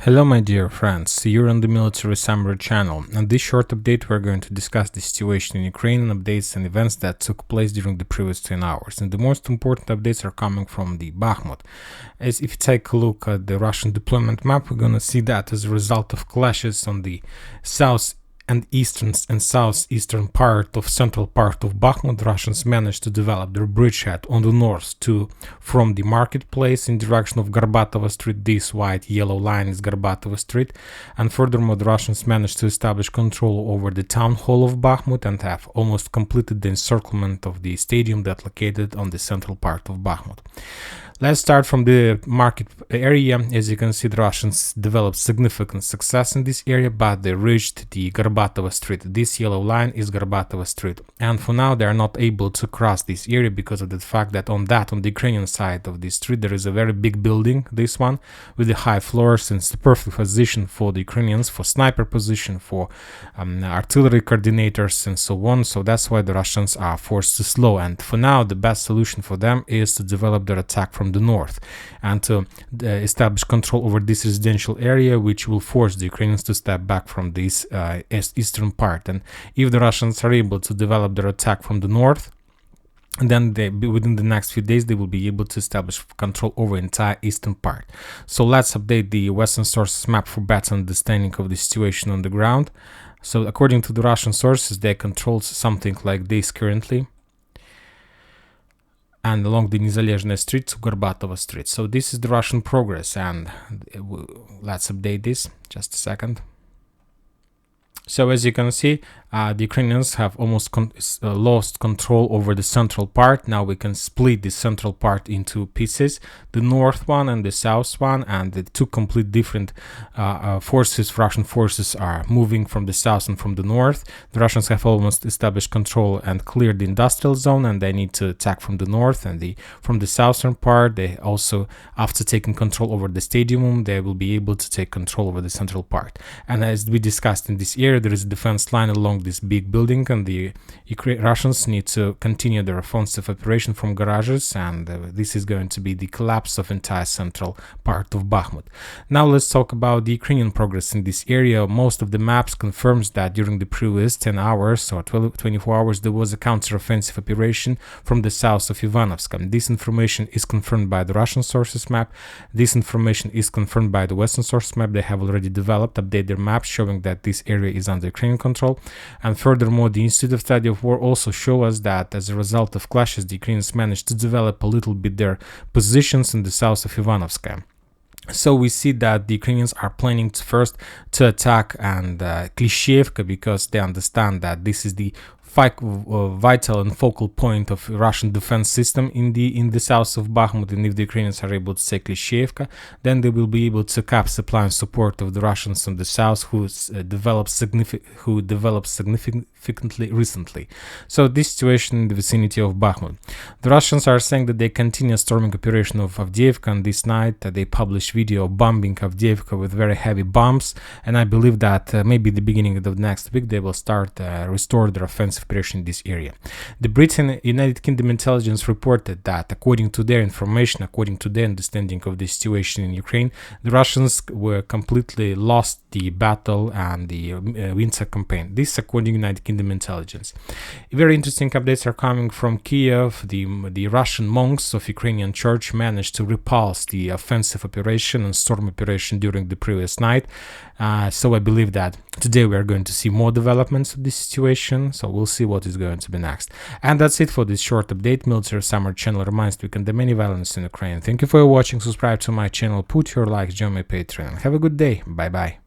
Hello my dear friends, you're on the Military Summary channel. On this short update we're going to discuss the situation in Ukraine and updates and events that took place during the previous 10 hours. And the most important updates are coming from the Bakhmut. As if you take a look at the Russian deployment map, we're gonna see that as a result of clashes on the south and eastern and southeastern part of central part of Bakhmut, Russians managed to develop their bridgehead on the north from the marketplace in direction of Garbatovo Street. This white yellow line is Garbatovo Street, and furthermore the Russians managed to establish control over the town hall of Bakhmut and have almost completed the encirclement of the stadium that located on the central part of Bakhmut. Let's start from the market area. As you can see, the Russians developed significant success in this area, but they reached the Garbatovo Street. This yellow line is Garbatovo Street, and for now they are not able to cross this area because of the fact that on the Ukrainian side of the street there is a very big building, this one with the high floors, and it's the perfect position for the Ukrainians, for sniper position, for artillery coordinators and so on. So that's why the Russians are forced to slow, and for now the best solution for them is to develop their attack from the north and to establish control over this residential area, which will force the Ukrainians to step back from this eastern part. And if the Russians are able to develop their attack from the north, then within the next few days they will be able to establish control over the entire eastern part. So let's update the Western sources map for better understanding of the situation on the ground. So according to the Russian sources, they control something like this currently, and along the Nizalezhная Street to Garbatovo Street. So this is the Russian progress, and let's update this, just a second. So as you can see, the Ukrainians have almost lost control over the central part. Now we can split the central part into pieces, the north one and the south one, and the two complete different forces. Russian forces are moving from the south and from the north. The Russians have almost established control and cleared the industrial zone, and they need to attack from the north. And from the southern part, they also, after taking control over the stadium, they will be able to take control over the central part. And as we discussed in this area, there is a defense line along this big building, and the Russians need to continue their offensive operation from garages, and this is going to be the collapse of entire central part of Bakhmut. Now let's talk about the Ukrainian progress in this area. Most of the maps confirms that during the previous 10 hours or 24 hours there was a counter-offensive operation from the south of Ivanovsk. And this information is confirmed by the Russian sources map. This information is confirmed by the Western sources map. They have already updated their maps showing that this area is under Ukrainian control. And furthermore, the Institute of Study of War also show us that as a result of clashes, the Ukrainians managed to develop a little bit their positions in the south of Ivanovsk. So we see that the Ukrainians are planning first to attack Klishchiivka, because they understand that this is the vital and focal point of Russian defense system in the south of Bakhmut. And if the Ukrainians are able to take Klishchiivka, then they will be able to cap supply and support of the Russians in the south, who developed significantly recently. So this situation in the vicinity of Bakhmut, the Russians are saying that they continue storming operation of Avdiivka, and this night they published video bombing Avdiivka with very heavy bombs, and I believe that maybe the beginning of the next week they will start restore their offensive operation in this area. The Britain United Kingdom intelligence reported that according to their information, according to their understanding of the situation in Ukraine, the Russians were completely lost the battle and the winter campaign. This according to United Kingdom intelligence. Very interesting updates are coming from Kiev. The Russian monks of Ukrainian church managed to repulse the offensive operation and storm operation during the previous night. So I believe that today we are going to see more developments of this situation. So we'll see what is going to be next. And that's it for this short update. Military Summer channel reminds we condemn any violence in Ukraine. Thank you for watching. Subscribe to my channel. Put your likes, join my Patreon. Have a good day. Bye bye.